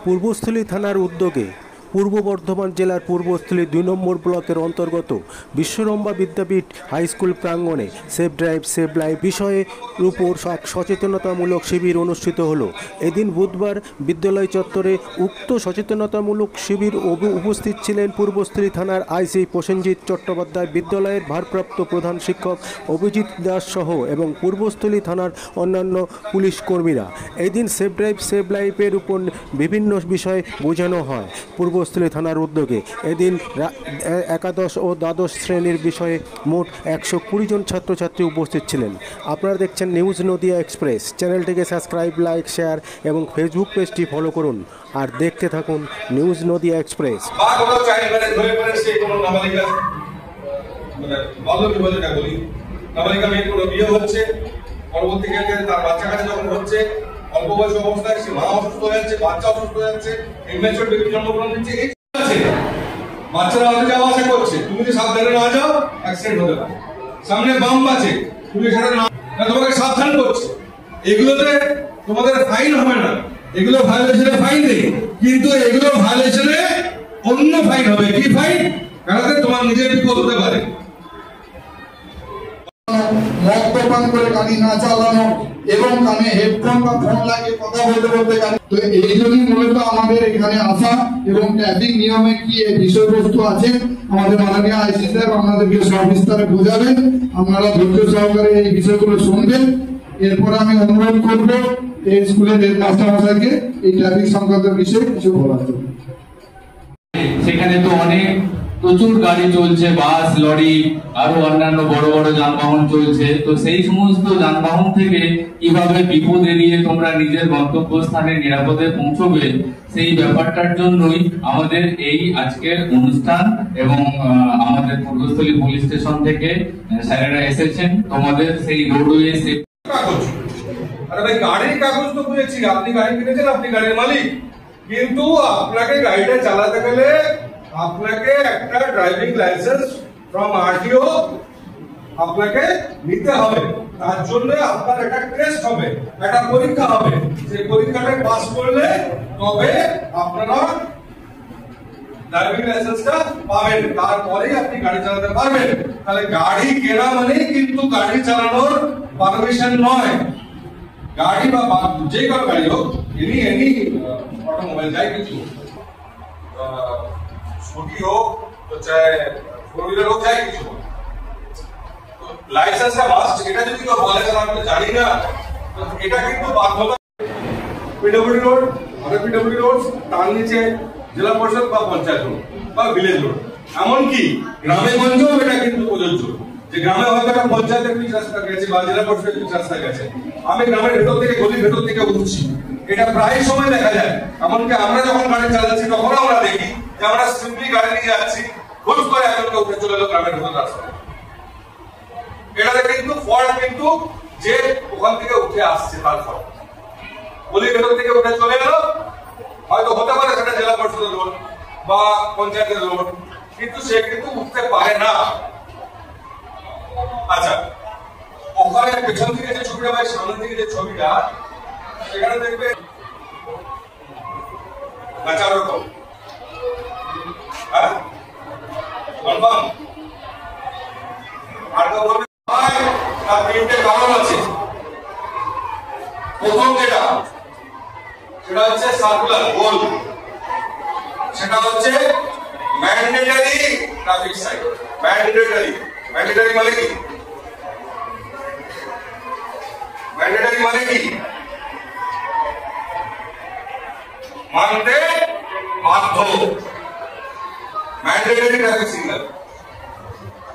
পূর্বস্থলী থানার উদ্যোগে পূর্ব বর্ধমান জেলার পূর্বস্থলী ২ নম্বর ব্লকের অন্তর্গত বিশ্বরম্ভা বিদ্যাপীঠ হাই স্কুল প্রাঙ্গণে সেভ ড্রাইভ সেভ লাইফ বিষয়ের উপর সচেতনতামূলক শিবির অনুষ্ঠিত হলো। এদিন বুধবার বিদ্যালয় চত্বরে উক্ত সচেতনতামূলক শিবির উপস্থিত ছিলেন পূর্বস্থলী থানার আইসি প্রসেনজিৎ চট্টোপাধ্যায়, বিদ্যালয়ের ভারপ্রাপ্ত প্রধান শিক্ষক অভিজিৎ দাস সহ এবং পূর্বস্থলী থানার অন্যান্য পুলিশ কর্মীরা। এদিন সেভ ড্রাইভ সেভ লাইফের উপর বিভিন্ন বিষয় বোঝানো হয়। পূর্বস্থলী থানার উদ্যোগে এদিন একাদশ ও দ্বাদশ শ্রেণীর বিষয়ে মোট 120 জন ছাত্রছাত্রী উপস্থিত ছিলেন। আপনারা দেখছেন নিউজ নদিয়া এক্সপ্রেস। চ্যানেলটিকে সাবস্ক্রাইব, লাইক, শেয়ার এবং ফেসবুক পেজটি ফলো করুন আর দেখতে থাকুন নিউজ নদিয়া এক্সপ্রেস। অল্প বয়স অবস্থায় সে মা অসুস্থ হয়ে যাচ্ছে, বাচ্চা অসুস্থ হয়ে যাচ্ছে, ইনম্যাচুর বেবি জন্মগ্রহণ দিচ্ছে, বাচ্চারা হয়তো যাওয়া আসা করছে, তুমি যদি সাবধানে না যাও অ্যাক্সিডেন্ট হতে পারে। সামনে বাম্প আছে, তুমি সেটা না তোমাকে সাবধান করছে। এগুলোতে তোমাদের ফাইন হবে না, এগুলো ভায়োলেশনে ফাইন নেই, কিন্তু এগুলো ভায়োলেশনে অন্য ফাইন হবে। কি ফাইন? কারণ তোমার নিজের বিপদ হতে পারে। মদ্যপান করে গাড়ি না চালানো এবং কানে হেডফোন বা ফোন লাগিয়ে কথা বলতে বলতে গাড়ি, তো এই জন্যই মূলত আমাদের এখানে আসা এবং ট্রাফিক নিয়মে কি এই বিষয়বস্তু আছে আমাদের মাননীয় আইসি স্যার আপনাদেরকে সবিস্তারে বোঝাবেন। আপনারা ধৈর্য সহকারে এই বিষয়গুলো শুনবেন। এরপরে আমি অনুরোধ করব এই স্কুলের হেডমাস্টার মশাইকে এই ট্রাফিক সংক্রান্ত বিষয়ে কিছু বলার জন্য। সেখানে তো অনেক প্রচুর গাড়ি চলছে, বাস, লরি, আরো অন্যান্য বড় বড় যানবাহন চলছে। তো সেই সমস্ত যানবাহন থেকে কিভাবে বিপদ এড়িয়ে তোমরা নিজের গন্তব্যস্থানে নিরাপদে পৌঁছবে, সেই ব্যাপারটার জন্যই আমাদের এই আজকের অনুষ্ঠান। এবং আমাদের পূর্বস্থলী পুলিশ স্টেশন থেকে স্যারেরা এসেছেন তোমাদের সেই রোডওয়ে গাড়ির কাগজ তো বুঝেছি, আপনি গাড়ি কিনেছেন, আপনি গাড়ির মালিক, কিন্তু আপনাকে গাড়িটা চালাতে গেলে আপনাকে একটা ড্রাইভিং লাইসেন্স ফ্রম আরটিও আপনাকে নিতে হবে। তার জন্য আপনার একটা টেস্ট হবে, একটা পরীক্ষা হবে। সেই পরীক্ষাটা পাস করলে তবে আপনারা ড্রাইভিং লাইসেন্সটা পাবেন, তারপরেই আপনি গাড়ি চালাতে পারবেন। তাহলে গাড়ি কেনা মানে কিন্তু গাড়ি চালানোর পারমিশন নয়। গাড়ি বা যে কোনো গাড়ি হোক, এনি অটোমোবাইল যাই কিছু স্কুটি হোক তো চাहे फोर व्हीलर हो चाहे কিছু লাইসেন্সটা মাস্ট। এটা যদি কেউ বলে আমি জানি না, তো এটা কিন্তু বাধ্যতা। পিডব্লিউডি রোড, আবার পিডব্লিউডি রোড, তার নিচে জেলা পরিষদ বা পঞ্চায়েত রোড বা ভিলেজ রোড, এমনকি গ্রামে গঞ্জেও এটা কিন্তু প্রযোজ্য। যে গ্রামে হয়তো একটা পঞ্চায়েতের পিচ রাস্তা গেছে বা জেলা পরিষদের পিচ রাস্তা গেছে, আমি গ্রামের ভেতর থেকে গলির ভেতর থেকে উঠছি, এটা প্রায় সময় দেখা যায়। এমনকি আমরা যখন গাড়ি চালাচ্ছি তখন আমরা দেখি যে আমরা সিম্পলি গাড়ি নিয়ে যাচ্ছি, হুট করে একজনকে উঠে চলে এলো গ্রামের ভেতর রাস্তায়। এটাতে কিন্তু ফল্ট কিন্তু যে ওখান থেকে উঠে আসছে তার ফল্ট। গলির ভেতর থেকে উঠে চলে গেল, হয়তো হতে পারে সেটা জেলা পরিষদের রোড বা পঞ্চায়েতের রোড, কিন্তু সে কিন্তু উঠতে পারে না। আচ্ছা, ওখানে পেছন থেকে যে ছবিটা বা সামনে থেকে যে ছবিটা, সেখানে দেখবে বাঁচার রকম। হ্যাঁ, কনফার্ম। আর তো বলবে ভাই তার তিনটে কারণ আছে। প্রথম যেটা, সেটা হচ্ছে সার্কুলার গোল, সেটা হচ্ছে ম্যান্ডেটরি ট্রাফিক সাইন। ম্যান্ডেটরি মানে কি? ম্যান্ডেটরি মানে কি? মানতে বাধ্য। ম্যান্ডেটরি ট্রাফিক সিগন্যাল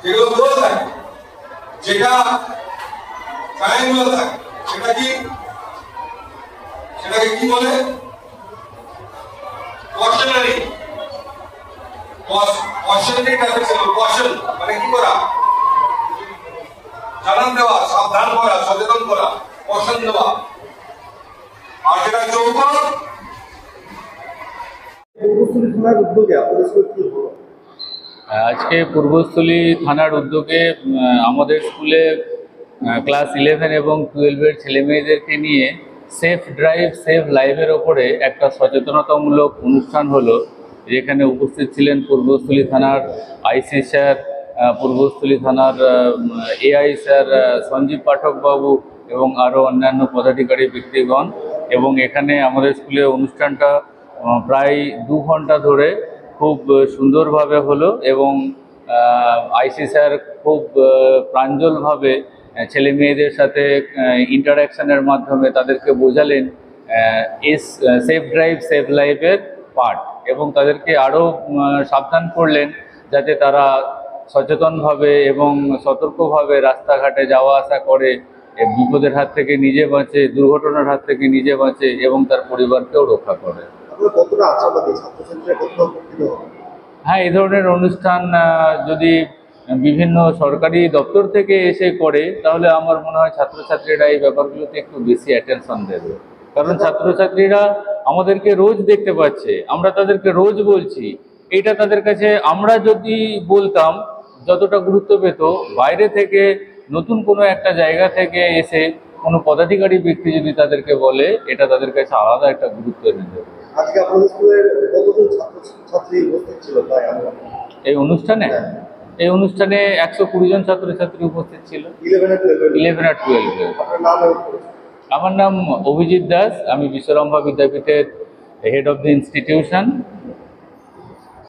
যেগুলো বলা থাকে, যেটা টাইমগুলো থাকে, সেটাকে কি বলে? কশনারি ট্রাফিক সিগন্যাল। কশন মানে কি করা? জানান দেওয়া, সাবধান করা, সচেতন করা, কশন দেওয়া। আর যেটা চৌকট, আজকে পূর্বস্থলী থানার উদ্যোগে আমাদের স্কুলে ক্লাস 11 এবং 12-এর ছেলেমেয়েদেরকে নিয়ে সেফ ড্রাইভ সেভ লাইভের ওপরে একটা সচেতনতামূলক অনুষ্ঠান হলো, যেখানে উপস্থিত ছিলেন পূর্বস্থলী থানার আইসি স্যার, পূর্বস্থলী থানার এআই স্যার সঞ্জীব পাঠক বাবু এবং আরও অন্যান্য পদাধিকারী ব্যক্তিগণ। এবং এখানে আমাদের স্কুলে অনুষ্ঠানটা প্রায় 2 ঘন্টা ধরে খুব সুন্দরভাবে হলো এবং আইসি স্যার খুব প্রাঞ্জলভাবে ছেলে মেয়েদের সাথে ইন্টারাকশনের মাধ্যমে তাদেরকে বোঝালেন সেফ ড্রাইভ সেভ লাইফের পার্ট, এবং তাদেরকে আরও সাবধান করলেন যাতে তারা সচেতনভাবে এবং সতর্কভাবে রাস্তাঘাটে যাওয়া আসা করে, বিপদের হাত থেকে নিজে বাঁচে, দুর্ঘটনার হাত থেকে নিজে বাঁচে এবং তার পরিবারকেও রক্ষা করে। হ্যাঁ, এই ধরনের অনুষ্ঠান যদি বিভিন্ন সরকারি দপ্তর থেকে এসে করে তাহলে আমার মনে হয় ছাত্রছাত্রীরা এই ব্যাপারগুলোতে একটু বেশি অ্যাটেনশন দেবে। কারণ ছাত্রছাত্রীরা আমাদেরকে রোজ দেখতে পাচ্ছে, আমরা তাদেরকে রোজ বলছি, এইটা তাদের কাছে আমরা যদি বলতাম যতটা গুরুত্ব পেত, বাইরে থেকে নতুন কোনো একটা জায়গা থেকে এসে কোনো পদাধিকারী ব্যক্তি যদি তাদেরকে বলে, এটা তাদের কাছে আলাদা একটা গুরুত্ব এনে দেবে। আজকে আপনাদের স্কুলের কতজন ছাত্রছাত্রী উপস্থিত ছিল? এই অনুষ্ঠানে 120 জন ছাত্রছাত্রী উপস্থিত ছিল, 11 আর 12। আমার নাম অভিজিৎ দাস, আমি বিশ্বরম্ভা বিদ্যাপীঠের হেড অফ দ্য ইনস্টিটিউশন।